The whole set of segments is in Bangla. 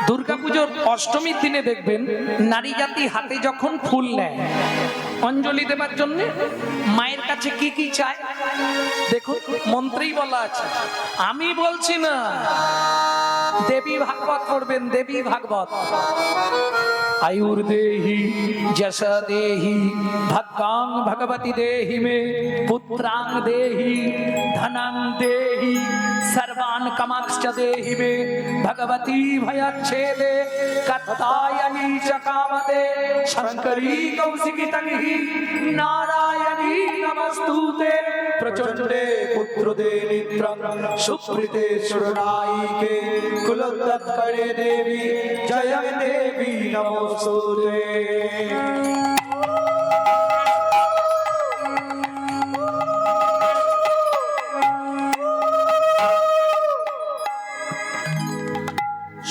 দুর্গাপুজোর অষ্টমীর দিনে দেখবেন নারী জাতি হাতে যখন ফুল নেয় অঞ্জলি দেবার জন্য মায়ের কাছে কি কি চায় দেখুন, মন্ত্রেই বলা আছে, আমি বলছি না। দেবী ভাগবত পড়বেন, দেবী ভাগবত। आयुर्देहि जश देहि भक्तांग भगवती देहि मे पुत्रांग देहि धनांग देहि सर्वान् कामांश्च देहि मे भगवती भयच्छेदे कत्तायनी च कामदे शंकरी कौशिकी तंहि नारायणी नमस्तुते प्रचंडे पुत्रदे नित्रं सुप्रीते सुरनायिके कुलोत्तरे देवी जय देवी नमो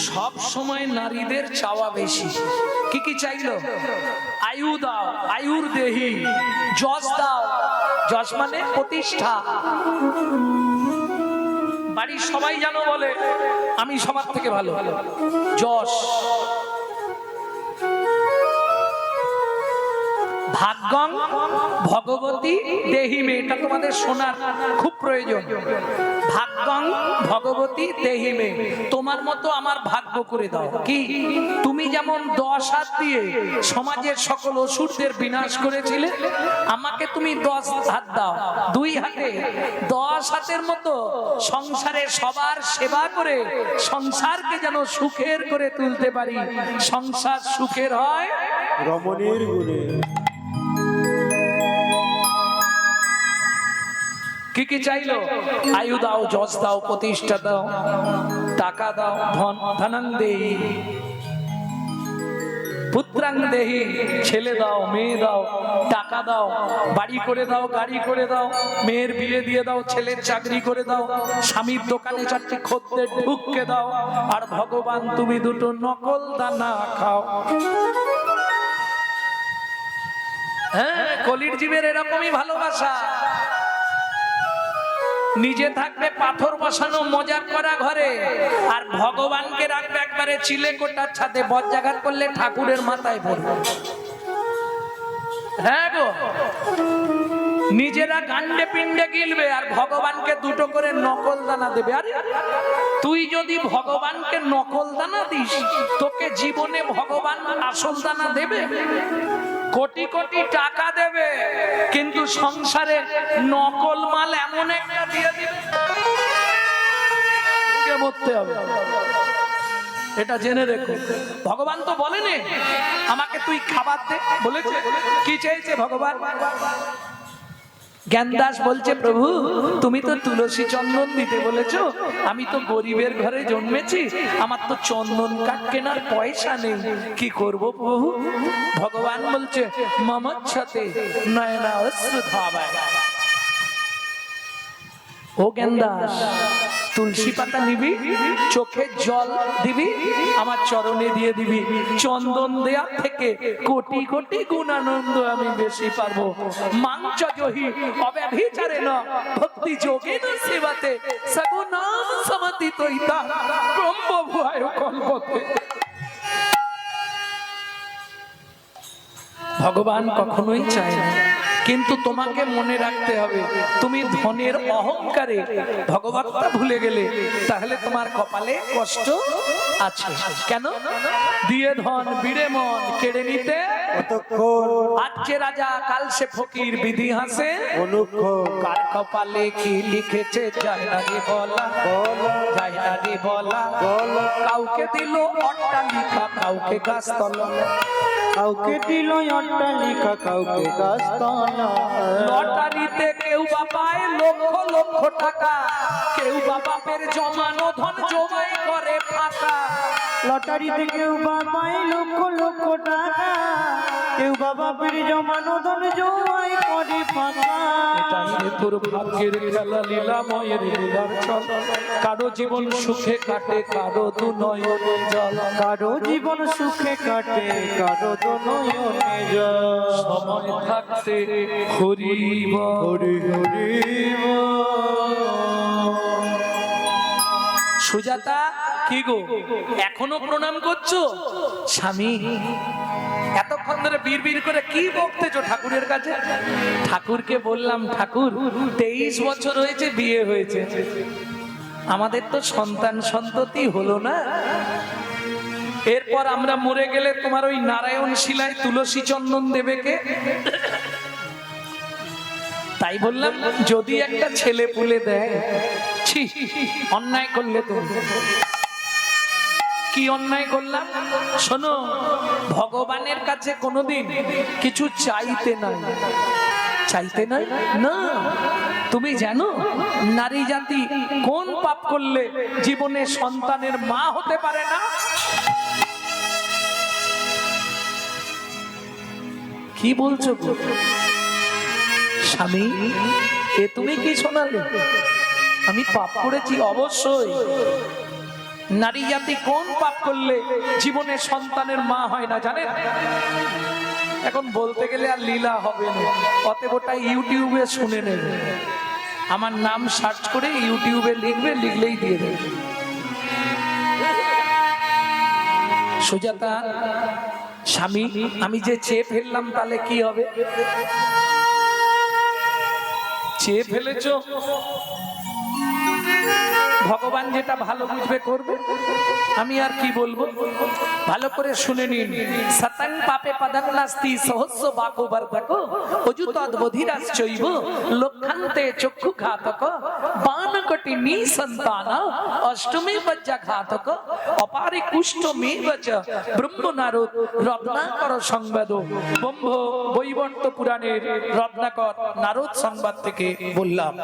সব সময় নারীদের চাওয়া বেশি। কি কি চাইলো? আয়ু দাও, আয়ুর দেহি, যশ দাও, যশ মানে প্রতিষ্ঠা। বাড়ির সবাই জানো বলে আমি সবার থেকে ভালো, যশ। ভাগ্যং ভগবতী দেহি মে, এটা তোমাদের শোনার খুব প্রয়োজন। ভাগ্যং ভগবতী দেহি মে, তোমার মতো আমার ভাগ্য করে দাও। কি? তুমি যেমন 10 হাত দিয়ে সমাজের সকল অসুরদের বিনাশ করেছিলে, আমাকে তুমি 10 হাত দাও। 2 হাতে 10 হাতের মতো সংসারে সবার সেবা করে সংসারকে যেন সুখের করে তুলতে পারি। সংসার সুখের হয় রমণীর গুণে। কি কি চাইলো? আয়ু দাও, যশ দাও, প্রতিষ্ঠা দাও, টাকা দাও, ধনাং দেহি, পুত্রাং দেহি, ছেলে দাও, মেয়ে দাও, টাকা দাও, বাড়ি করে দাও, গাড়ি করে দাও, মেয়ের বিয়ে দিয়ে দাও, ছেলের চাকরি করে দাও, স্বামীর দোকানে 4টি খদ্দের ঢুককে দাও, আর ভগবান তুমি 2টো নকল দানা খাও। হ্যাঁ, কলির জীবের এরকমই ভালোবাসা। নিজে থাকবে পাথর বসানো মজা করা ঘরে, আর ভগবানকে রাখবে একবারে চিলে কোটার ছাদে। বজ্জাঘাত করলে ঠাকুরের মাথায় পড়বে। হ্যাঁ গো, নিজেরা গান্ডে পিণ্ডে গিলবে আর ভগবানকে 2টো করে নকল দানা দেবে। আরে তুই যদি ভগবানকে নকল দানা দিস, তোকে জীবনে ভগবান আসল দানা দেবে? কোটি কোটি টাকা দেবে, কিন্তু সংসারে নকল মাল এমন একটা দিয়ে দিবে, মরতে হবে। এটা জেনে রেখো। ভগবান তো বলেনি আমাকে তুই খাবার দে, বলেছে? কি চেয়েছে ভগবান? জ্ঞানদাস বলছে, প্রভু তুমি তো তুলসী চন্দন দিতে বলেছো, আমি তো গরিবের ঘরে জন্মেছি, আমার তো চন্দন কাঠ কেনার পয়সা নেই, কি করব প্রভু? ভগবান বলছে, মমচ্ছতে নয়না অশ্রু ধাবায়। ও জ্ঞানদাস, তুলসী পাতা নিবি, চোখে জল দিবি, আমার চরণে দিয়ে দিবি। চন্দন দেওয়ার থেকে কোটি কোটি গুণ আনন্দ আমি বেশি পারবো। মাংচ জহি অব্যভিচারে ন ভক্তি যোগে ন সেবাতে সগুণাম সমতিতৈতা ব্রহ্মভূয় কল্পতে। ভগবান কখনোই চায় না, কিন্তু তোমাকে মনে রাখতে হবে, তুমি ধনের অহংকারে ভগবানটা ভুলে গেলে তাহলে তোমার কপালে কষ্ট আছে। কেন? দিয়ে ধন বিড়ে মন কেড়ে নিতে আজ যে রাজা কাল সে ফকির, বিধি হাসে অনুক্ষণ। কার কপালে কি লিখেছে যায় না রে বলা, যায় না রে বলা। কাউকে দিল অট্টালিকা, কাউকে গাছতলা, কাউকে দিল অট্টালিকা, কাউকে গাছতলা। লটারিতে কেউ বা পায় লক্ষ লক্ষ টাকা, কেউ বা বাপের জমানো ধন জমাই করে ফাঁকা। লটারিতে কেউ বা পায় লক্ষ লক্ষ টাকা, কেউ বা বাপের জমানো ধন জমাই করে ফাঁকা। এটাই তোর ভাগ্যের খেলা, লীলাময়ের লীলার চল। কারো জীবন সুখে কাটে, কারো দু নয়নে জল। কারো জীবন সুখে কাটে, কারো দু নয়নে জল। সময় থাকতে হরিব হরি হরিব, সুজাতা, কি গো এখনো প্রণাম করছো? স্বামী, এতক্ষণ ধরে বিড়বিড় করে কি বকতেছো ঠাকুরের কাছে? ঠাকুরকে বললাম, ঠাকুর 23 বছর হয়েছে বিয়ে হয়েছে, আমাদের তো সন্তান সন্ততি হলো না, এরপর আমরা মরে গেলে তোমার ওই নারায়ণ শিলায় তুলসী চন্দন দেবে কে? তাই বললাম যদি একটা ছেলে পুলে দেয়। ছি, অন্যায় করলে তুমি। কি অন্যায় করলাম? শোনো, ভগবানের কাছে কোনোদিন কিছু চাইতে নাই, চাইতে নাই না। তুমি জানো নারী জাতি কোন পাপ করলে জীবনে সন্তানের মা হতে পারে না? কি বলছো স্বামী? এ তুমি কি শোনালে? আমি পাপ করেছি? অবশ্যই। নারী জাতি কোন পাপ করলে জীবনে সন্তানের মা হয় না জানেন? এখন বলতে গেলে আর লীলা হবে না, অতএব ওটা ইউটিউবে শুনে নেবে। আমার নাম সার্চ করে ইউটিউবে লিখবে, লিখলেই দিয়ে দেবে। সুজাতা, স্বামী, আমি যে চেয়ে ফেললাম তাহলে কি হবে? চেয়ে ফেলেছো, ভগবান যেটা ভালো বুঝবে করবে, আমি আর কি বলবো? ভালো করে শুনে নিন। সতং পাপে পদং নাস্তি সহস্র বাকো বর্ধকো অযুত অদ্বধিরাশ্চৈব লক্ষান্তে চক্ষু ঘাতক বানকটি নিসন্তান অষ্টমী বজ্জা ঘাতক অপারে কুষ্ঠ মে বচ ব্রহ্ম নারদ রত্নাকর সংবাদ। ব্রহ্ম বৈবর্ত পুরাণের রত্নাকর নারদ সংবাদ থেকে বললাম।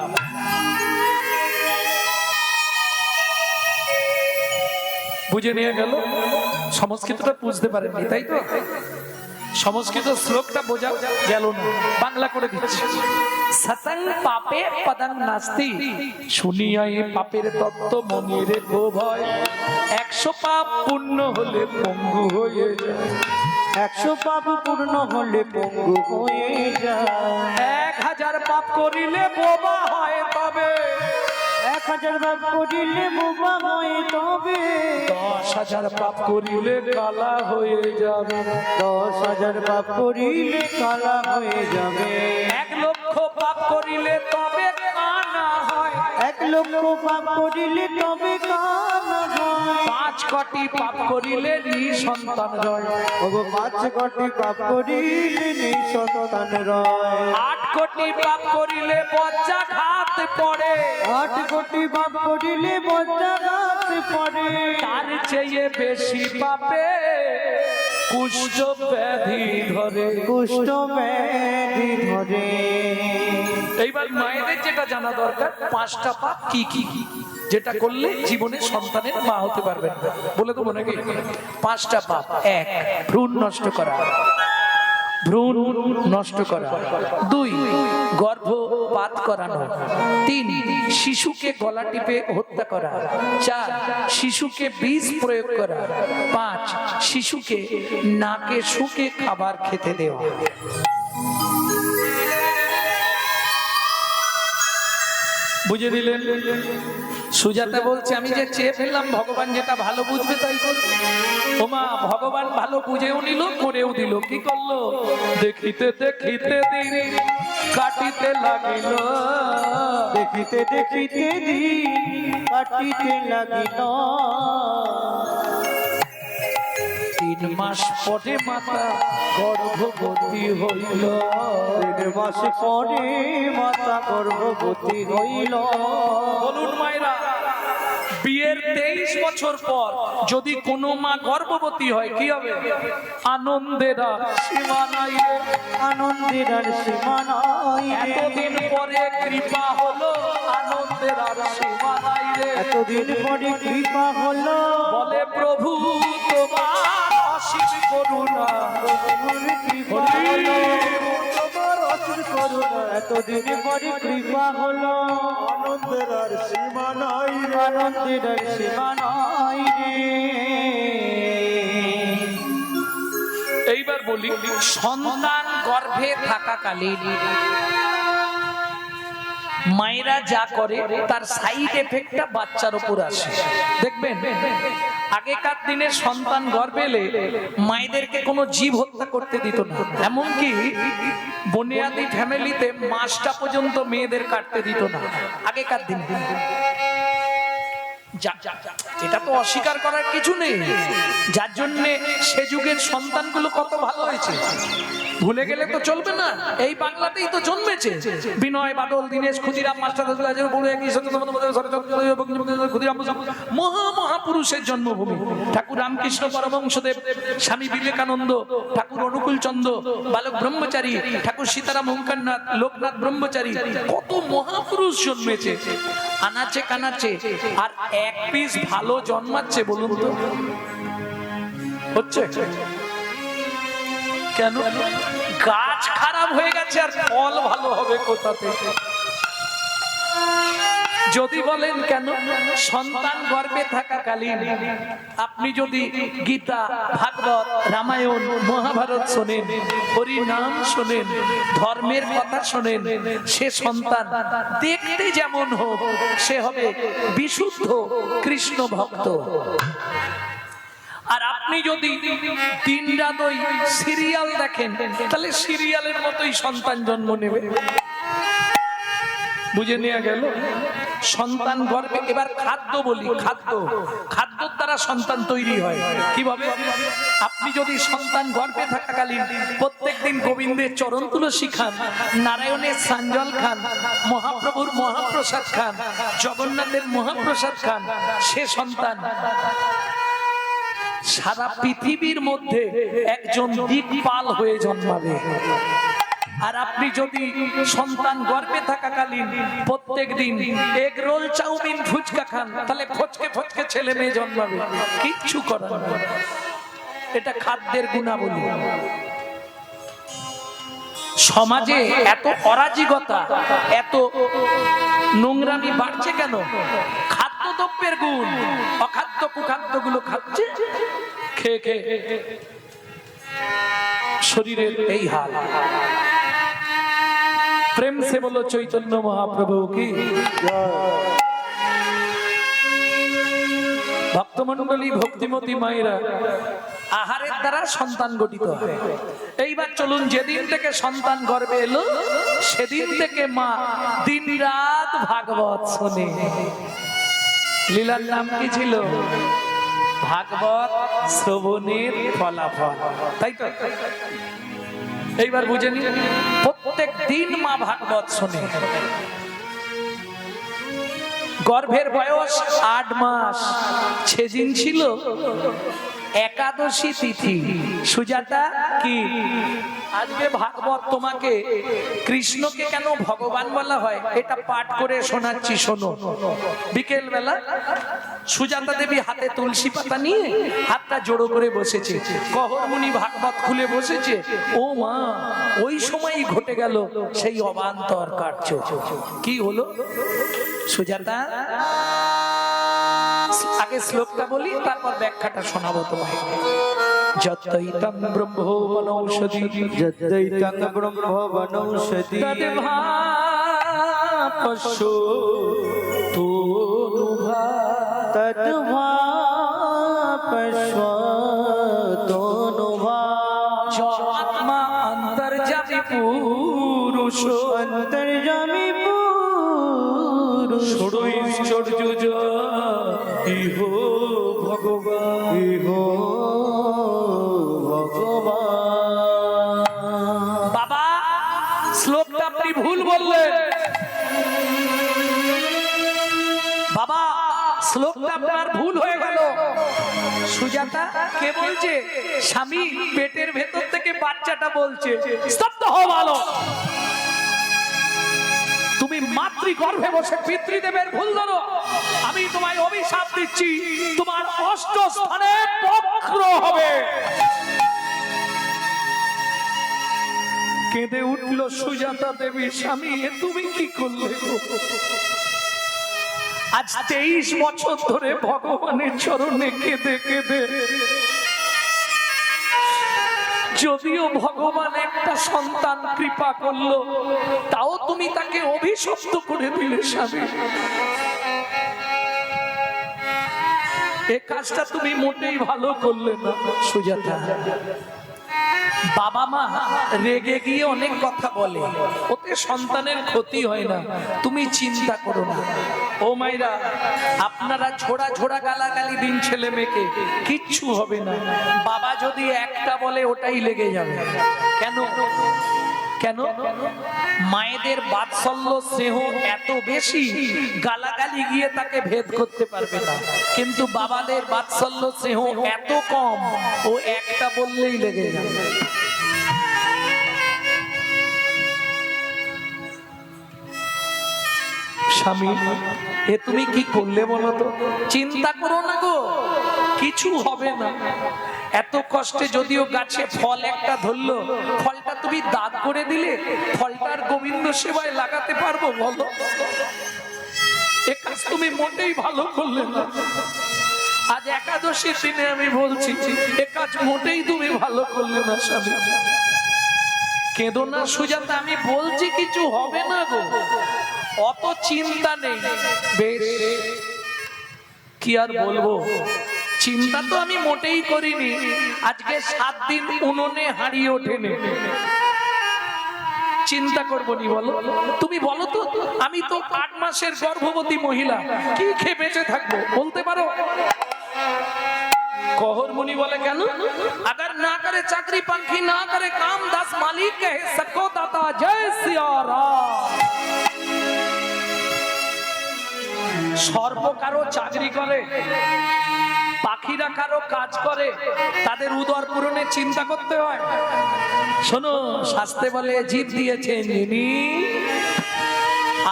বুঝে নিয়ে গেল? সংস্কৃতটা বুঝতে পারেননি তাই তো? সংস্কৃত শ্লোকটা বোঝা গেল না, বাংলা করে দিচ্ছি। সতং পাপে পদং নাস্তি, শুনিয়া এই পাপের তত্ত্ব মনে রেখো ভয়। 100 পাপ পূর্ণ হলে পঙ্গু হয়ে যায়, 100 পাপ পূর্ণ হলে পঙ্গু হয়ে যায়। 1000 পাপ করিলে বোবা হয় তবে, 1000 পাপ করিলে বোবা হয় তবে, 10,000 পাপ করিলে কালা হয়ে যাবে, 10,000 পাপ করিলে কালা হয়ে যাবে। 1 লক্ষ পাপ করিলে তবে কানা হয়, 1 লক্ষ পাপ করিলে তবে কানা হয়। 5 কোটি পাপ করিলে নিঃসন্তান রয়, ওগো 5 কোটি পাপ করিলে নিঃসন্তান রয়। 8 কোটি পাপ করিলে বজ্রাঘাত পড়ে, 8 কোটি পাপ করিলে বজ্রাঘাত পড়ে। তার চেয়ে বেশি পাপে কুষ্ঠ ব্যাধি ধরে, কুষ্ঠ ব্যাধি ধরে। এইবার মায়েদের যেটা জানা দরকার, 5টা পাপ কি কি যেটা করলে জীবনে সন্তানের মা হতে পারবেন না, বলে দেবো নাকি? 5টা পাপ। 1 ভ্রূণ নষ্ট করা, ভ্রূণ নষ্ট করা। 2 গর্ভপাত করানো। 3 শিশুকে গলা টিপে হত্যা করা। 4 শিশুকে বিষ প্রয়োগ করা। 5 শিশুকে নাকে শুকে খাবার খেতে দেওয়া। বুঝে দিলেন? সুজাতা বলছে আমি যে চেয়ে ফেললাম, ভগবান যেটা ভালো বুঝবে তাই করবে। ওমা, ভগবান ভালো বুঝেও নিল, করেও দিল। কি করলো? দেখিতে দেখিতে দিন কাটিতে লাগিল, দেখিতে দেখিতে দিন কাটিতে লাগিল। 3 মাস পরে মাতা গর্ভবতী হইল, 3 মাস পরে মাতা গর্ভবতী হইল। বলুন মায়েরা, বিয়ের 23 বছর পর যদি কোনো মা গর্ভবতী হয় কি হবে? আনন্দের আর সীমা নাই রে, আনন্দের আর সীমা নাই রে। এতদিন পরে কৃপা হলো, আনন্দের আর সীমা নাই রে। এতদিন পরে কৃপা হলো, বলে প্রভু তোমার অসীম করুণা, তোমার কৃপা হলো, তোমার অসীম করুণা। এতদিন পরে কৃপা হলো, আনন্দের আর সীমা নাই রে। আনন্দের আর সীমা নাই রে। এইবার বলি, সন্তান গর্ভে থাকাকালীন মায়েরা যা করে তার সাইড এফেক্টটা বাচ্চার উপর আসে। দেখবেন আগেকার দিনে সন্তান গর্ভে এলে মায়েদেরকে কোনো জীব হত্যা করতে দিত না, এমনকি বুনিয়াদি ফ্যামিলিতে মাসটা পর্যন্ত মেয়েদের কাটতে দিত না আগেকার দিনে। এটা তো অস্বীকার করার কিছু নেই, যার জন্য সে যুগের সন্তানগুলো কত ভালো হয়েছে ভুলে গেলে তো চলবে না। এই বাংলাতেই তো জন্মেছে বিনয়, বাদল, দীনেশ, ক্ষুদিরাম, মাস্টার ক্ষুদিরাম, মহামহাপুরুষের জন্মভূমি। ঠাকুর রামকৃষ্ণ পরমহংসদেব, স্বামী বিবেকানন্দ, ঠাকুর অনুকূল চন্দ্র, বালক ব্রহ্মচারী, ঠাকুর সীতারাম ওঙ্কারনাথ, লোকনাথ ব্রহ্মচারী, কত মহাপুরুষ জন্মেছে আনাচে কানাচে। আর এক পিস ভালো জন্মাচ্ছে বলুন তো হচ্ছে কেন? গাছ খারাপ হয়ে গেছে আর ফল ভালো হবে কোথা থেকে? যদি বলেন কেন, সন্তান গর্ভে থাকাকালীন আপনি যদি গীতা, ভাগবত, রামায়ণ, মহাভারত শোনেন, হরি নাম শোনেন, ধর্মের কথা শোনেন, সে সন্তান দেখতে যেমন হোক সে হবে বিশুদ্ধ কৃষ্ণ ভক্ত। আর আপনি যদি দিনরাত ওই সিরিয়াল দেখেন তাহলে সিরিয়ালের মতোই সন্তান জন্ম নেবে। বুঝে নেওয়া গেল? সন্তান গর্ভে। এবার খাদ্য বলি, খাদ্যর দ্বারা সন্তান তৈরি হয় কিভাবে? আপনি যদি সন্তান গর্ভে থাকাকালীন প্রত্যেকদিন গোবিন্দের চরণ তুলসী খান, নারায়ণের সাঞ্জল খান, মহাপ্রভুর মহাপ্রসাদ খান, জগন্নাথের মহাপ্রসাদ খান, সে সন্তান সারা পৃথিবীর মধ্যে একজন দিকপাল হয়ে জন্মাবে। আর আপনি যদি সন্তান গর্ভে থাকাকালীন প্রত্যেক দিন এগ রোল, চাউমিন, ফুচকা খান, তাহলে ফচকে ফচকে ছেলে মেয়ে জন্মাবে, কিচ্ছু করার নেই। এটা খাদ্যের গুণাবলী। সমাজে এত অরাজকতা, এত নোংরামি বাড়ছে কেন? খাদ্যদ্রব্যের গুণ। অখাদ্য কুখাদ্য গুলো খাচ্ছে, খেয়ে খেয়ে শরীরের এই হাল। প্রেম সে বলো চৈতন্য মহাপ্রভু কি। ভক্তমন্ডলী, ভক্তিমতী মায়েরা, আহারের দ্বারা সন্তান গঠিত হয়। এইবার চলুন, যেদিন থেকে সন্তান গর্ভে এলো সেদিন থেকে মা দিন রাত ভাগবত শোনে। লীলার নাম কি ছিল? ভাগবত শ্রবণের ফলাফল, তাই তো? এইবার বুঝে নিন, প্রত্যেক দিন মা ভাগবত শোনে। গর্ভের বয়স 8 মাস। সেদিন ছিল একাদশী তিথি। সুজাতা কি আজকে ভাগবত তোমাকে, কৃষ্ণকে কেন ভগবান বলা হয় এটা পাঠ করে শোনাচ্ছি, শোনো। বিকেল বেলা সুজাতা দেবী হাতে তুলসী পাতা নিয়ে হাতটা জোড়ো করে বসেছে, কহরমুনি ভাগবত খুলে বসেছে। ও মা, ওই সময়ই ঘটে গেল সেই অবান্তর কার্য। কি হলো সুজাতা? আগে শ্লোকটা বলি, তারপর ব্যাখ্যাটা শোনাবো তোমায়। যদ্দৈতং ব্রহ্ম বনৌষধি, যদ্দৈতং ব্রহ্ম বনৌষধি, তদ্ভাপস্য তনুভা, তদ্ভাপস্য তনুভা। আত্মা অন্তর্যামী পুরুষ, অন্তর্যামী পুরুষ, ষড়ৈশ্বর্য ইহ ভগবান, ইহ ভগবান। বাবা, শ্লোকটা আপনি ভুল বললেন। বাবা, শ্লোকটা আপনার ভুল হয়ে গেল। সুজাতা কে বলছে? স্বামী পেটের ভেতর থেকে বাচ্চাটা বলছে। স্তব্ধ হও ভালো। তুমি মাতৃগর্ভে বসে পিতৃদেবের ভুল ধরো। আমি তোমায় অভিশাপ দিচ্ছি, তোমার 8 স্থানে বক্র হবে। কেঁদে উঠল সুজাতা দেবী, স্বামী তুমি কি করলে? আজ 23 বছর ধরে ভগবানের চরণে কেঁদে কেঁদে যদিও ভগবান একটা সন্তান কৃপা করলো, তাও তুমি তাকে অভিশপ্ত করে দিলে স্বামী। এ কাজটা তুমি মোটেই ভালো করলে না সুজাতা। বাবা মা রেগে গিয়ে অনেক কথা বলে, ওতে সন্তানের ক্ষতি হয় না, তুমি চিন্তা করো না। ও মাইরা, আপনারা ঝোড়া ঝোড়া গালাগালি দিন ছেলে মেয়েকে, কিচ্ছু হবে না। বাবা যদি একটা বলে ওটাই লেগে যাবে। কেন কেন? মায়েদের বাৎসল্য স্নেহ এত বেশি, গালাগালি গিয়ে তাকে ভেদ করতে পারবে না। কিন্তু বাবাদের বাৎসল্য স্নেহ এত কম, ও একটা বললেই লেগে যাবে। স্বামী, এ তুমি কি করলে বলো তো? চিন্তা করো না গো, কিছু হবে না। এত কষ্টে যদিও গাছে ফল একটা ধরলো, ফলটা তুমি দাগ করে দিলে, ফলটার গোবিন্দ সেবায় লাগাতে পারবো বলো? এ কাজ তুমি মোটেই ভালো করলে না। আজ একাদশীর দিনে আমি বলছি, এ কাজ মোটেই তুমি ভালো করলে না স্বামী। কেঁদো না সুজাতা, আমি বলছি কিছু হবে না গো, অত চিন্তা নেই। বেশ, কি আর বলবো, চিন্তা তো আমি মোটেই করিনি। আজকে 7 দিন উনুনে হাঁড়িয়ে ওঠেনি, চিন্তা করবো নি বলো? তুমি বলো তো, আমি তো 8 মাসের গর্ভবতী মহিলা, কি খেয়ে বেঁচে থাকবো বলতে পারো? कहर मुनि बोले কেন? अगर ना करे चाकरी पंखी ना करे काम, 10 मालिक कहे सको दाता जय सिया राम। सर्प कारो चाकरी करे, পাখিরা কারো কাজ করে, তাদের উদর পূরণের চিন্তা করতে হয়। শোনো, শাস্ত্রে বলে জীব দিয়েছেন যিনি,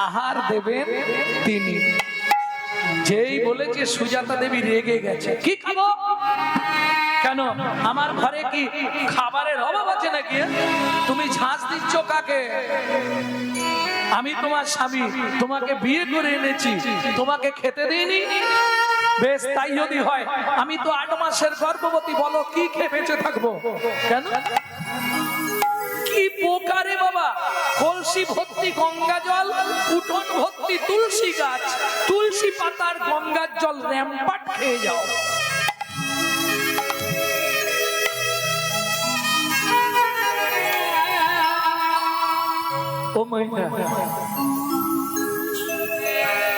আহার দেবেন তিনি। যেই বলেছে সুজাতা দেবী রেগে গেছে, কি খাবো? কেন আমার ঘরে কি খাবারের অভাব আছে নাকি? তুমি ঝাঁজ দিচ্ছ কাকে? আমি তোমার স্বামী, তোমাকে বিয়ে করে এনেছি, তোমাকে খেতে দিইনি? বেশ, তাই যদি হয়, আমি তো 8 মাসের গর্ভবতী, বলো কি খেয়ে বেঁচে থাকবো? কেন? কি পোকারে বাবা, কলসি ভর্তি গঙ্গা জল, উঠোন ভর্তি তুলসী গাছ, তুলসী পাতার গঙ্গার জল র্যাম্পাট খেয়ে যাও। ও মহিলা,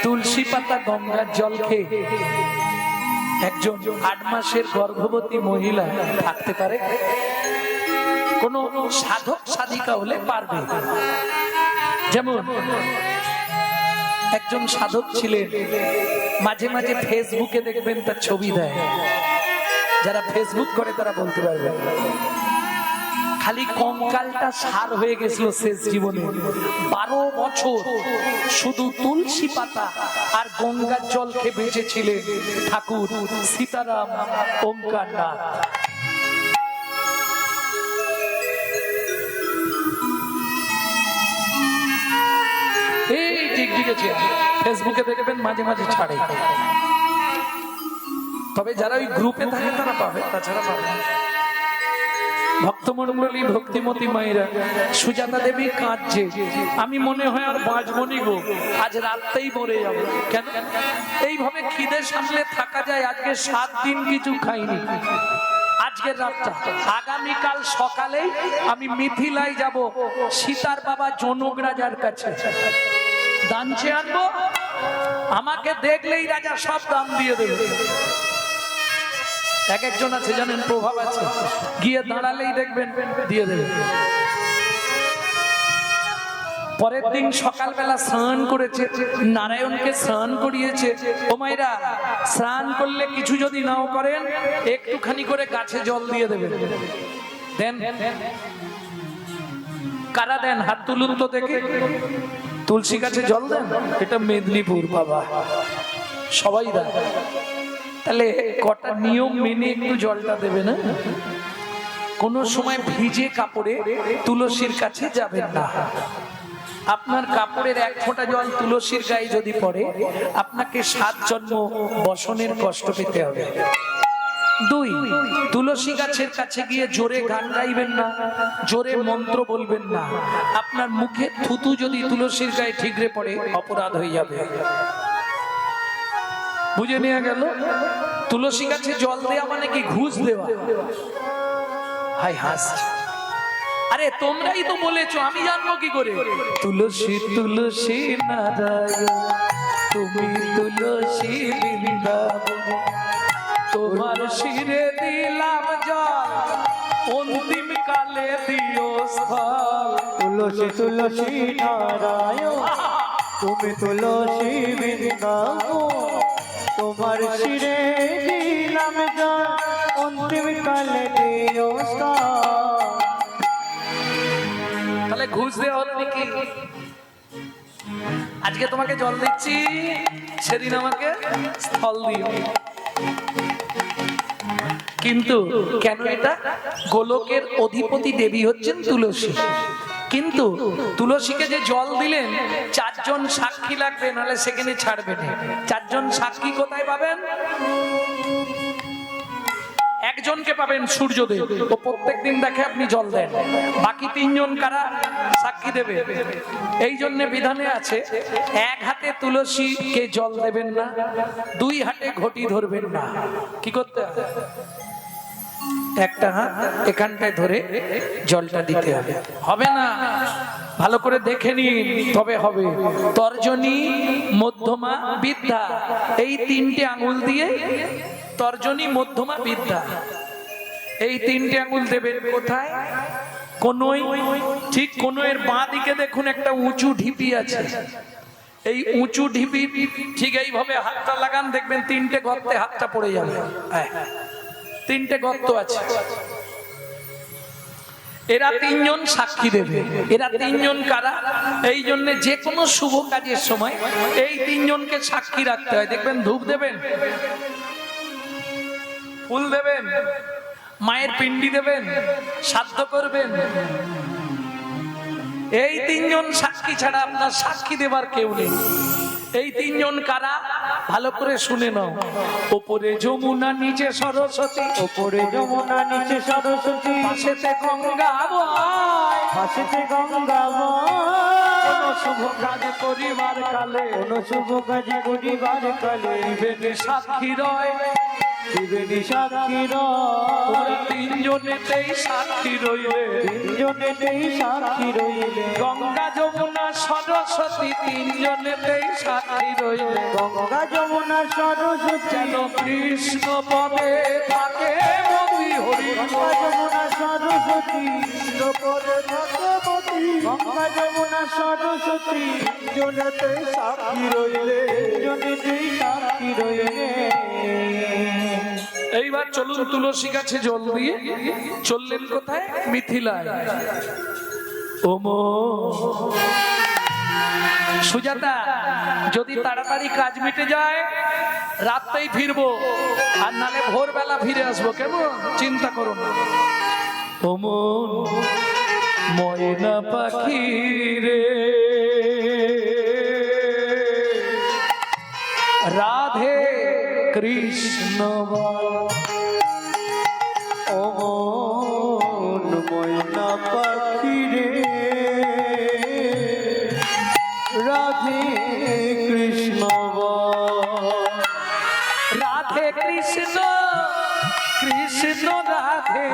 তুলসী পাতা গঙ্গার জল খেয়ে একজন 8 মাসের গর্ভবতী মহিলা থাকতে পারে? কোন সাধক সাধিকা হলে পারবে। যেমন একজন সাধক ছিলেন, মাঝে মাঝে ফেসবুকে দেখবেন তার ছবি দেয়, যারা ফেসবুক করে তারা বলতে পারবে। খালি কঙ্কালটা সার হয়ে গেছিল শেষ জীবনে, 12 বছর শুধু তুলসী পাতা আর গঙ্গার জল খেয়ে বেঁচেছিলেন ঠাকুর সীতারাম ওঙ্কারনাথ। এই ঠিক আছে, ফেসবুকে দেখবেন মাঝে মাঝে ছাড়ে, তবে যারা ওই গ্রুপে থাকে তারা পাবে, তাছাড়া পাবে। ভক্তমণ্ডলী, ভক্তিমতী মায়েরা, সুজাতা দেবী কাঁদছে, আমি মনে হয় আর বাঁচবনি গো, আজ রাততেই মরে যাবো। কেন? এইভাবে খিদে সামলে থাকা যায়? আজকে 7 দিন কিছু খাইনি, আজকের রাতটা, আগামীকাল সকালেই আমি মিথিলায় যাব, সীতার বাবা জনক রাজার কাছে দান চেয়ে আনবো। আমাকে দেখলেই রাজা সব দাম দিয়ে দেবে। এক একজন আছে জানেন, প্রভাব আছে, গিয়ে দাঁড়ালেই দেখবেন দিয়ে দেবে। পরের দিন সকালবেলা স্নান করেছে, নারায়ণকে স্নান করিয়েছে। ও মায়েরা, স্নান করলে কিছু যদি নাও করেন, একটুখানি করে গাছে জল দিয়ে দেবেন। দেন? কারা দেন? হাত তুলুন তো দেখে। তুলসী গাছে জল দেন? এটা মেদিনীপুর বাবা, সবাই দেন। তাহলে কটা নিয়ম মেনে একটু জলটা দেবে না? কোন সময় ভিজে কাপড়ে তুলসীর কাছে যাবেন না। আপনার কাপড়ের 1 ফোঁটা জল তুলসীর গায়ে যদি পড়ে, আপনাকে 7 জন্ম বসনের কষ্ট পেতে হবে। দুই, তুলসী গাছের কাছে গিয়ে জোরে গান গাইবেন না, জোরে মন্ত্র বলবেন না। আপনার মুখে থুতু যদি তুলসীর গায়ে ঠিকরে পড়ে অপরাধ হয়ে যাবে। বুঝে নেওয়া গেল? তুলসী গাছে জল দেওয়া মানে কি ঘুষ দেওয়া? হাই হাসছে। আরে তোমরাই তো বলেছো, আমি জানবো কি করে? তুলসী তুলসী নারায়ণ, তুমি তুলসী বৃন্দাবন, তোমার শিরে দিলাম জল, অন্তিম কালে দিও স্থল। তুলসী তুলসী নারায়ণ, তুমি তুলসী বৃন্দাবন, তোমার শিরে দিলাম জল, অন্তিম কালে দিও স্থল। তাহলে ঘুষ দেওয়া হলো নাকি? আজকে তোমাকে জল দিচ্ছি, সেদিন আমাকে স্থল দিও। কিন্তু কেন এটা? গোলকের অধিপতি দেবী হচ্ছেন তুলসী। কিন্তু তুলসীকে যে জল দিলেন, চারজন সাক্ষী লাগবে, নাহলে সেখানে ছাড়বে না। চারজন সাক্ষী কোথায় পাবেন? একজনকে পাবেন সূর্যদেব, ও প্রত্যেকদিন দেখে আপনি জল দেন। বাকি তিনজন কারা সাক্ষী দেবে? এই জন্য বিধানে আছে, এক হাতে তুলসীকে জল দেবেন না, দুই হাতে ঘটি ধরবেন না। কি করতে হবে? একটা হাত এখানটায় ধরে জলটা দিতে হবে। হবে না, ভালো করে দেখে নিন তবে হবে। তর্জনী, মধ্যমা, বিদ্যা, এই তিনটে আঙুল দিয়ে, তর্জনী, মধ্যমা, বিদ্যা, এই তিনটে আঙুল দেবেন কোথায়? কোনোই। ঠিক কোনোয়ের বাঁ দিকে দেখুন একটা উঁচু ঢিপি আছে। এই উঁচু ঢিপি ঠিক এইভাবে হাতটা লাগান, দেখবেন তিনটে গর্তে হাতটা পড়ে যাবে। তিনটে গর্ত আছে। এরা তিনজন সাক্ষী দেবে। এরা তিনজন কারা? এই জন্য যে কোনো শুভ কাজের সময় এই তিনজনকে সাক্ষী রাখতে হয়। দেখবেন ধূপ দেবেন, ফুল দেবেন, মায়ের পিণ্ডি দেবেন, শ্রাদ্ধ করবেন, এই তিনজন সাক্ষী ছাড়া আপনার সাক্ষী দেবার কেউ নেই। এই তিনজন কারা? ভালো করে শুনে নাও। ওপরে যমুনা, নিচে সরস্বতী, ওপরে যমুনা, নিচে সরস্বতী, পাশেতে গঙ্গা বয়, পাশেতে গঙ্গা কোন শুভ কাজ করিবার কালে, কোন শুভ কাজ করিবার কালে, দিবেন সাক্ষী রয়, দিবেনি সাক্ষী ওরা তিনজনেতেই সাক্ষী রইলে, তিনজনেতেই সাক্ষী রইলে, গঙ্গা যমুনা সরস্বতী তিনজনেতেই সাক্ষী রইলে, গঙ্গা যমুনা সরস্বতী, যেন কৃষ্ণ পদে থাকে মতি হরি। গঙ্গা যমুনা সরস্বতী, কৃষ্ণ পদে থাকে মতি, গঙ্গা যমুনা সরস্বতী, জনেতে সাক্ষী রইলে, তিনজনেতেই সাক্ষী রইলে। এইবার চলুন তুলসী গাছে জল দিয়ে চললেন কোথায়? মিথিলায়। ওমো সুজাতা, যদি তাড়াতাড়ি কাজ মিটে যায় রাতটাই ফিরবো, আর নালে ভোরবেলা ফিরে আসবো, কেমন? চিন্তা করো না। ওমো ময়না পাখি রে, রাধে কৃষ্ণ ও ময়না পাখি রে, রাধে কৃষ্ণ রাধে কৃষ্ণ কৃষ্ণ রাধে,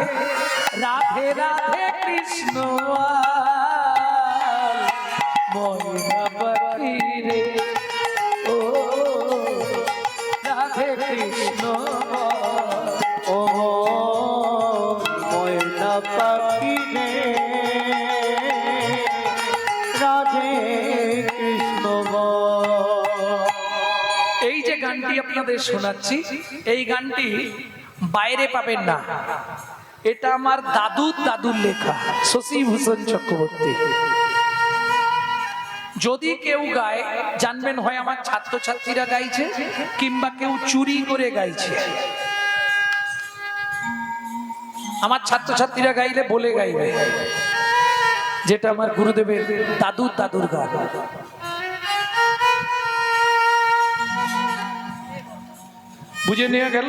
রাধে রাধে কৃষ্ণ ময়না পাখি রে, ও রাধে কৃষ্ণ। ও ময়না পাখি রে, রাধে কৃষ্ণ। এই যে গানটি আপনাদের শোনাচ্ছি, এই গানটি বাইরে পাবেন না। এটা আমার দাদুর লেখা, শশীভূষণ চক্রবর্তী। যদি কেউ গায় জানবেন হয় আমার ছাত্রছাত্রীরা গাইছে, কিংবা কেউ চুরি করে গাইছে। আমার ছাত্রছাত্রীরা গাইলে বলে গাইবে যেটা আমার গুরুদেবের দাদুর গান। বুঝে নেওয়া গেল?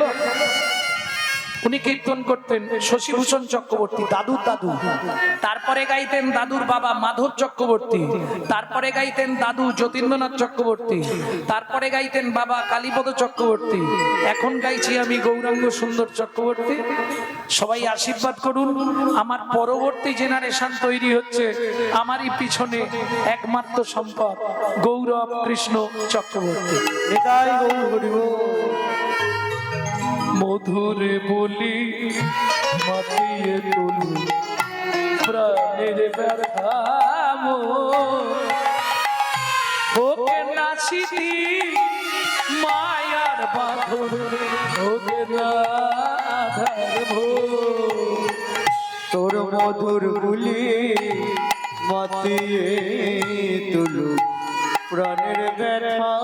উনি কীর্তন করতেন শশীভূষণ চক্রবর্তী, দাদুর দাদু। তারপরে গাইতেন দাদুর বাবা মাধব চক্রবর্তী, তারপরে গাইতেন দাদু যতীন্দ্রনাথ চক্রবর্তী, তারপরে গাইতেন বাবা কালীপদ চক্রবর্তী, এখন গাইছি আমি গৌরাঙ্গ সুন্দর চক্রবর্তী। সবাই আশীর্বাদ করুন, আমার পরবর্তী জেনারেশন তৈরি হচ্ছে, আমারই পিছনে একমাত্র সম্পদ গৌরব কৃষ্ণ চক্রবর্তী। নিতাই গৌর হরি বল। মধুরে বলি মাতিয়ে তুলি প্রাণের ব্যর্থাম হোকে না স্মৃতি মায়ার বাঁধন হোকে না আধার ভোর। তোর মধুর বুলি মাতিয়ে তুলু প্রাণের ব্যথা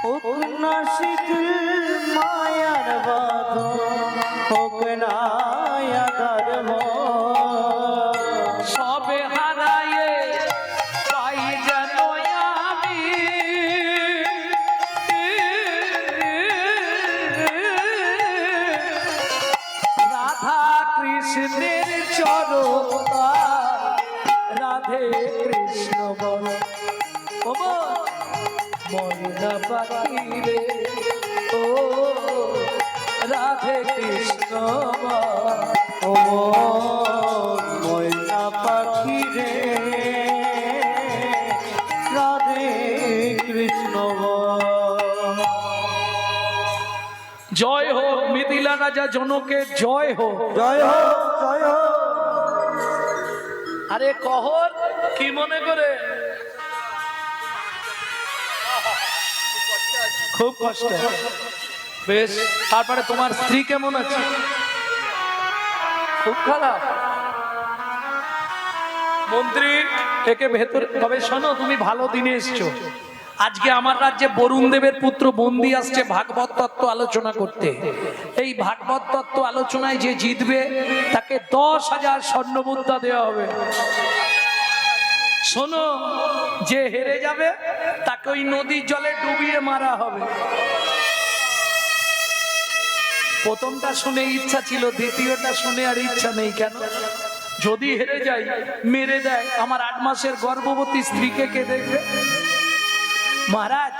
হোক না শিথিল মায়ার বাঁধন হোক না আধার ভোর। সবে হারায়ে পাই যেন আমি রাধা কৃষ্ণের চরণ রাধে কৃষ্ণ বল ময়না পাখি রে ও রাধে কৃষ্ণ ও ময়না পাখি রে রাধে কৃষ্ণ বল। জয় হোক মিথিলা রাজা জনকের জয় হোক। জয় হোক জয় হোক। আরে কহর কি মনে করে খুব কষ্ট বেশ। তারপরে তোমার স্ত্রী কেমন আছে? খুব খারাপ। মন্ত্রী একে ভেতরে, তবে শোনো তুমি ভালো দিনে এসছো। আজকে আমার রাজ্যে বরুণ দেবের পুত্র বন্দি আসছে ভাগবত তত্ত্ব আলোচনা করতে। এই ভাগবত তত্ত্ব আলোচনায় যে জিতবে তাকে 10,000 স্বর্ণ মুদ্রা দেওয়া হবে। শোনো, যে হেরে যাবে তাকে ওই নদীর জলে ডুবিয়ে মারা হবে। প্রথমটা শুনে ইচ্ছা ছিল, দ্বিতীয়টা শুনে আর ইচ্ছা নেই। কেন? যদি হেরে যাই মেরে দেয়, আমার 8 মাসের গর্ভবতী স্ত্রীকে কে দেখবে? মহারাজ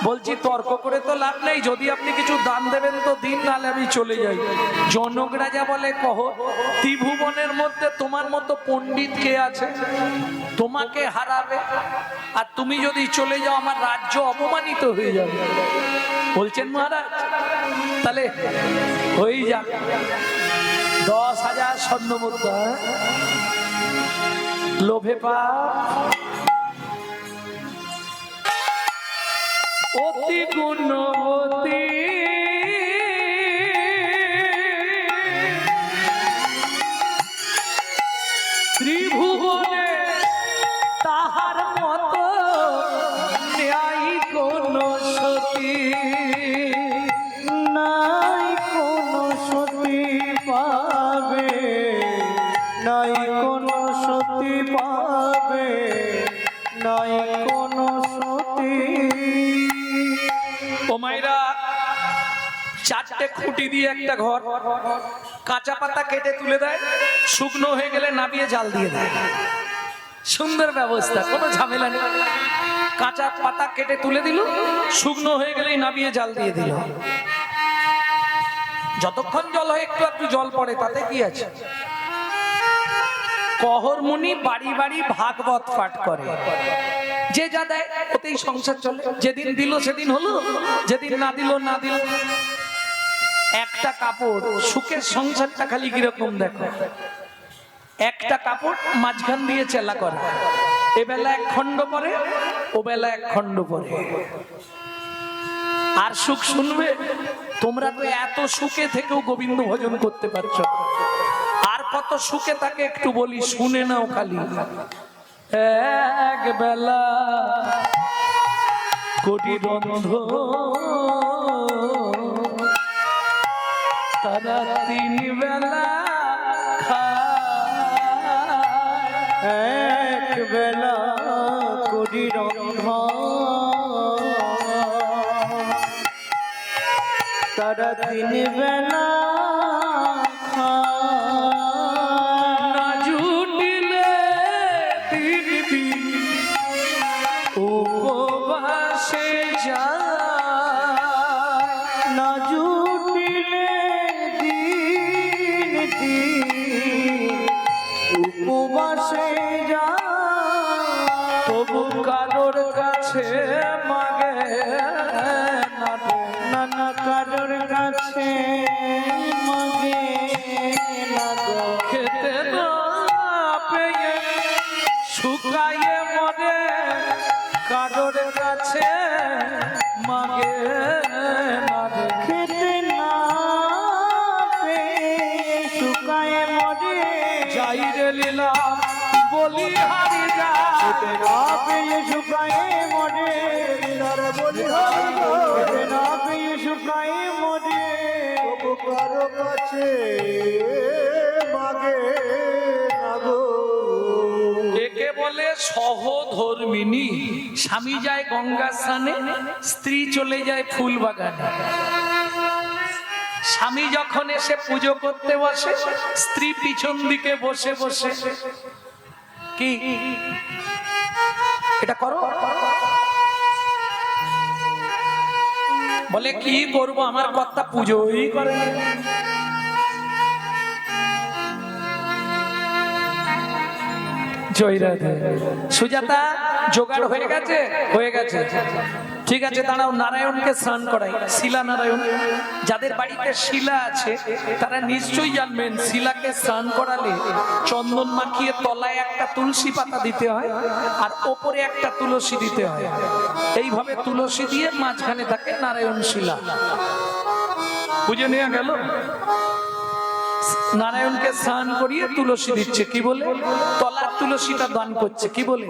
বলছি তর্ক করে তো লাভ নেই, যদি আপনি কিছু দান দেবেন তো দিন, নাহলে আমি চলে যাই। জনক রাজা বলে কহ ত্রিভুবনের মধ্যে তোমার মতো পণ্ডিত কে আছে তোমাকে হারাবে? আর তুমি যদি চলে যাও আমার রাজ্য অপমানিত হয়ে যাবে। বলছেন মহারাজ তাহলে হয়ে যাবে 10,000 স্বর্ণ মুদ্রা। লোভে পা অতি গুণবতী ত্রিভুবনে তাহার মতো ন্যায় কোন সতী নাই কোনো সতী পাবে, নাই কোনো সতী পাবে, নাই কোনো সতী। ও মাইরা, 4টে খুঁটি দিয়ে একটা ঘর, কাঁচা পাতা কেটে তুলে দেয়, শুকনো হয়ে গেলে নাবিয়ে জাল দিয়ে দেয়। সুন্দর ব্যবস্থা, কোনো ঝামেলা নেই। কাঁচা পাতা কেটে তুলে দিল, শুকনো হয়ে গেলেই নাবিয়ে জাল দিয়ে দিল। যতক্ষণ জল হয় একটু একটু জল পড়ে, তাতে কি আছে? কহর মুনি বাড়ি বাড়ি ভাগবত পাঠ করে, যে যা দেয় ওতেই সংসার চলে। যেদিন দিল সেদিন হলো, যেদিন না দিল না দিল। একটা কাপড়, সুখের সংসারটা খালি কিরকম দেখো, একটা কাপড় মাঝখান দিয়ে চেলা করে, এবেলা 1 খণ্ড পরে, ও বেলা 1 খণ্ড পরে। আর সুখ শুনবে? তোমরা তো এত সুখে থেকেও গোবিন্দ ভজন করতে পারছো। আর কত সুখে তাকে একটু বলি, শুনে নাও খালি। এক বেলা কোটি রন্ধ তারা 3 বেলা খায়। এক বেলা কোটি রন্ধন তারা তিন বেলা খায়। না জুটিলে তিন দিন উপবাসে যায়, না জুটিলে দিন দিন উপবাসে যায়। তবু কারোর কাছে মাগে না রে। নানা কারোর কাছে মাগে না গো। খেতে না পেয়ে শুকায়ে মরে, কারোর কাছে মাগে না রে। খেতে না পেয়ে শুকায় মরে, যাই রে লীলা বলি হারি যা, খেতে না পেয়ে শুকায় মরে, লীলার বলিহারি গো। খেতে না পেয়ে শুকায় মরে। তবু কারো কাছে মাগে না গো। একে বলে সহধর্মিনী। স্বামী যায় গঙ্গা স্নানে, স্ত্রী চলে যায় ফুল বাগানে। স্বামী যখন এসে পুজো করতে বসে, স্ত্রী পিছন দিকে বসে বসে কি এটা করো, বলে কি করব, আমার কর্তা পুজোই করে। জয় রাধে। সুজাতা জোগাড় হয়ে গেছে? হয়ে গেছে, ঠিক আছে। দাঁড়াও, নারায়ণকে স্নান করাই। শিলা নারায়ণ, যাদের বাড়িতে শিলা আছে তারা নিশ্চয়ই জানবেন, শিলাকে স্নান করালে চন্দন মাখিয়ে তলায় একটা তুলসী পাতা দিতে হয় আর ওপরে একটা তুলসী দিতে হয়। এইভাবে তুলসী দিয়ে মাঝখানে থাকে নারায়ণ শিলা। বুঝে নেওয়া গেল? নারায়ণকে স্নান করিয়ে তুলসী দিচ্ছে, কি বলে? তলার তুলসীটা দান করছে, কি বলে?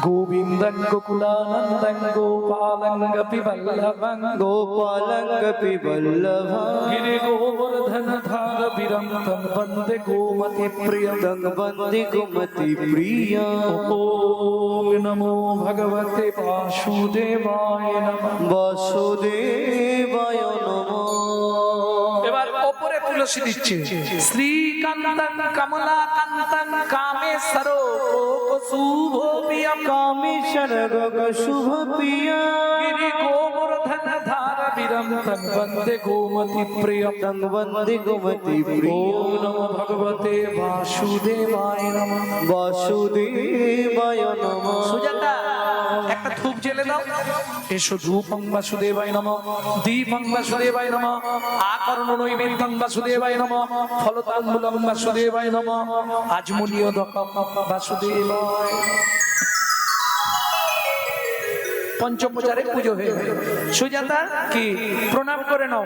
গোবিন্দং গোকুলানন্দং গোপালং গোপীবল্লভং গোপালং গোপীবল্লভং গিরি গোবর্ধন ধার বিরন্তং বন্দে গোমতি প্রিয়ং তং বন্দে গোমতি প্রিয়ং। ওম নমো ভগবতে বাসুদেবায় নমঃ। বাসুদেবায় নমঃ। এবার ওপরে তুলসী দিচ্ছে। শ্রীকান্তং কমলাকান্তং কামেশ্বর শুভ প্রিয়ম কামেশ্বর গগ শুভ প্রিয়া গিরি গোবর্ধন ধার বিরন্তং বন্দে গোমতি প্রিয়ম। তং বন্দে গোমতি প্রিয়া। ওম নমো ভগবতে বাসুদেবায় নমঃ। বাসুদেবায় নমঃ। সুজাতা একটা ধূপ জেলে দাও। এসো ধূপং বাসুদেবায় নমঃ, দীপং বাসুদেবায় নমঃ, আকর্ণ নৈবেদ্যং বাসুদেবায় নমঃ, ফলতাম্বুলং বাসুদেবায় নমঃ, আজমনীয়দকং বাসুদেবায়। পঞ্চমোপচারে পুজো হয়ে গেল। সুজাতা কি প্রণাম করে নাও।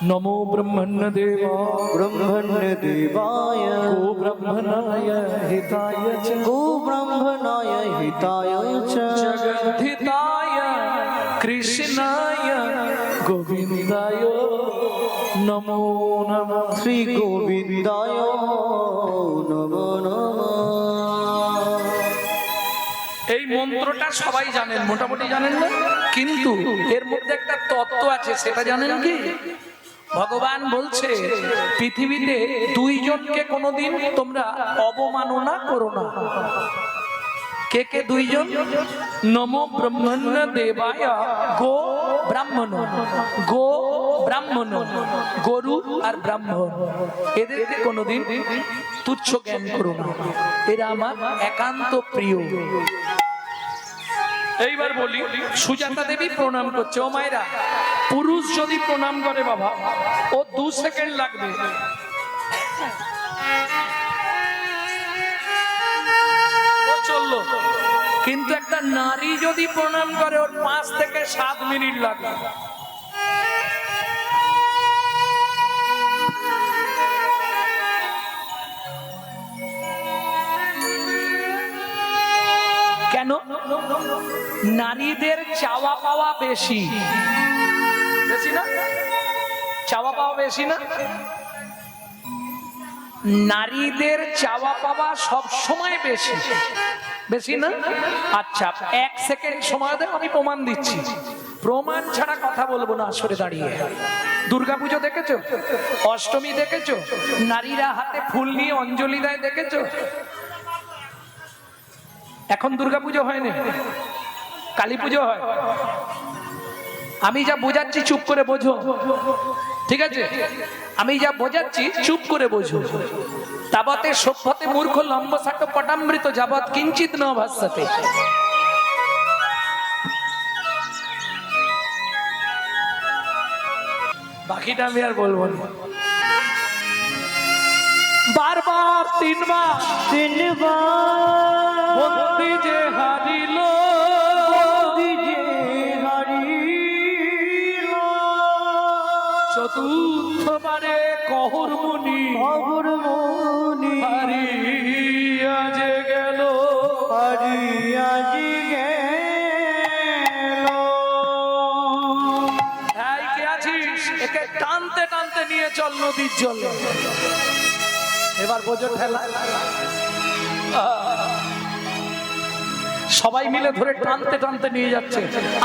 নমো ব্রহ্মণ্য দেবা ব্রহ্মণ্য দেবায় গো ব্রহ্মণায় হিতায় চ গো ব্রহ্মণায় হিতায় চ জগদ্ধিতায় কৃষ্ণায় গোবিন্দায় নমো নমঃ। শ্রী গোবিন্দায় নমো নমঃ। এই মন্ত্রটা সবাই জানেন, মোটামুটি জানেন না, কিন্তু এর মধ্যে একটা তত্ত্ব আছে, সেটা জানেন কি? ভগবান বলছে পৃথিবীতে দুইজনকে কোনোদিন তোমরা অবমাননা করো না। কে কে দুইজন? নমো ব্রহ্মণ্য দেবায় গো ব্রাহ্মণ, গো ব্রাহ্মণ, গরু আর ব্রাহ্মণ, এদেরকে কোনোদিন তুচ্ছ জ্ঞান করো না, এরা আমার একান্ত প্রিয়। এইবার বলি, সুজাতা দেবী প্রণাম করছে। ও মায়েরা, পুরুষ যদি প্রণাম করে বাবা, ও 2 সেকেন্ড লাগবে। ও চললো। কিন্তু একটা নারী যদি প্রণাম করে, ওর 5 থেকে 7 মিনিট লাগবে। কেন? নারীদের চাওয়া পাওয়া বেশি, বেশি না? চাওয়া পাওয়া বেশি না? নারীদের চাওয়া পাওয়া সব সময় বেশি, বেশি না? আচ্ছা, 1 সেকেন্ড সময় দেন, আমি প্রমাণ দিচ্ছি। প্রমাণ ছাড়া কথা বলবো না আসরে দাঁড়িয়ে। দুর্গাপুজো দেখেছো? অষ্টমী দেখেছো? নারীরা হাতে ফুল নিয়ে অঞ্জলি দেয় দেখেছো? এখন দুর্গাপুজো হয়নি, কালী পুজো হয়। আমি যা বোঝাচ্ছি চুপ করে বোঝো, ঠিক আছে? আমি যা বোঝাচ্ছি চুপ করে বোঝো। তাবতে সভ্যতে মূর্খ লম্বসাট পটামৃত যাবৎ কিঞ্চিত ন ভাস্যতে। বাকিটা আমি আর বলবো না। বারবার তিনবার বন্দি যে হারিল, চতুর্থবারে কহর মুনি হারিয়া যে গেল। এই কে আছিস? একে টানতে টানতে নিয়ে চল নদীর জলে। এবার বোঝো ঠেলা। সবাই মিলে ধরে টানতে টানতে নিয়ে যাচ্ছে।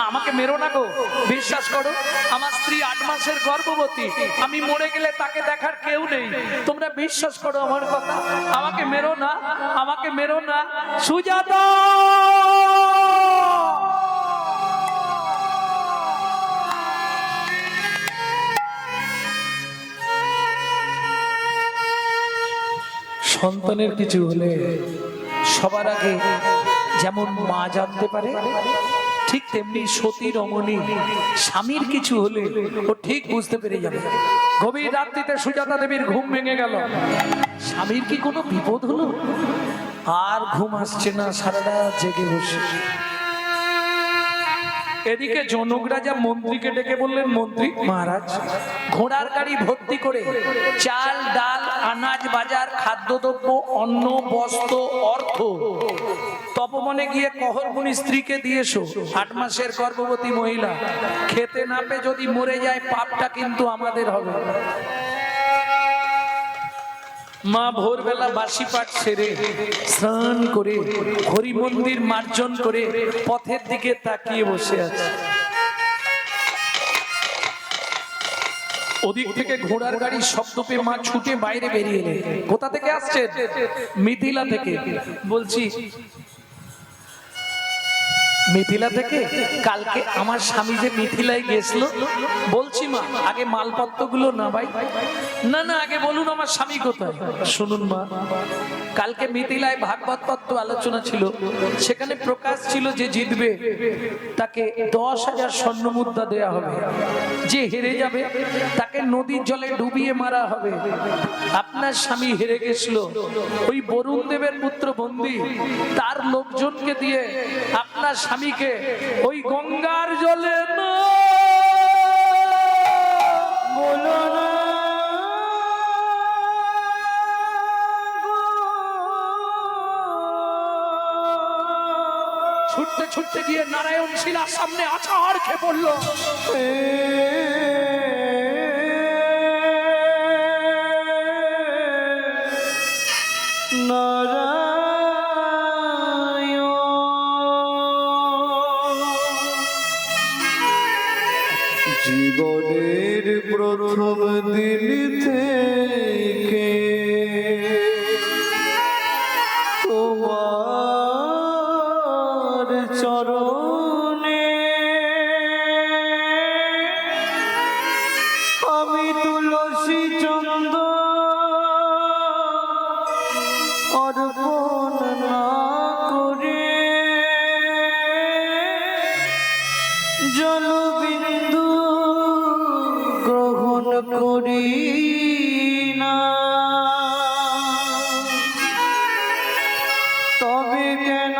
আমাকে মেরো না গো, বিশ্বাস করো আমার স্ত্রী 8 মাসের গর্ভবতী, আমি মরে গেলে তাকে দেখার কেউ নেই। তোমরা বিশ্বাস করো আমার কথা, আমাকে মেরো না, আমাকে মেরো না। সুজাতা সন্তানের কিছু হলে সবার আগে যেমন মা জানতে পারে, ঠিক তেমনি সতী রমণী স্বামীর কিছু হলে ও ঠিক বুঝতে পেরে যাবে। গভীর রাত্রিতে সুজাতা দেবীর ঘুম ভেঙে গেল। স্বামীর কি কোনো বিপদ হলো? আর ঘুম আসছে না, সারা রাত জেগে বসে। এদিকে জনক রাজা মন্ত্রীকে ডেকে বললেন, মন্ত্রী মহারাজ, ঘোড়ার গাড়ি ভর্তি করে চাল ডাল আনাজ বাজার খাদ্যদ্রব্য অন্ন বস্ত্র অর্থ তপবনে গিয়ে কহরমুনি স্ত্রীকে দিয়েছো। 8 মাসের গর্ভবতী মহিলা খেতে না পেয়ে যদি মরে যায় পাপটা কিন্তু আমাদের হবে। মা ভোরবেলা বাসি পাঠ সেরে স্নান করে হরি মন্দির মার্জন করে পথের দিকে তাকিয়ে বসে আছে। ওদিক থেকে ঘোড়ার গাড়ির শব্দ পেয়ে মা ছুটে বাইরে বেরিয়ে এলেন। কোথা থেকে আসছে? মিথিলা থেকে। বলছি মিথিলা থেকে? কালকে আমার স্বামী যে মিথিলায় গেছিল। বলছি মা, আগে মালপত্রগুলো না ভাই, না না আগে বলুন আমার স্বামী কোথায়। শুনুন মা, কালকে মিথিলায় ভাগবত তত্ত্ব আলোচনা ছিল, সেখানে প্রকাশ ছিল যে জিতবে তাকে 10,000 স্বর্ণ মুদ্রা দেয়া হবে, যে হেরে যাবে তাকে নদীর জলে ডুবিয়ে মারা হবে। আপনার স্বামী হেরে গেছিল, ওই বরুণ দেবের পুত্র বন্দী তার লোকজনকে দিয়ে আপনার স্বামীকে ওই গঙ্গার জলে না বলো না ছুটতে ছুটতে গিয়ে নারায়ণ শিলার সামনে আছাড় খেয়ে পড়লো। জীবনের প্রথম দিন থেকে তোমার চরণে আমি তুলসী চন্দ্র অর্পণ না করে জলবিন্দু গ্রহণ করি না, তবে কেন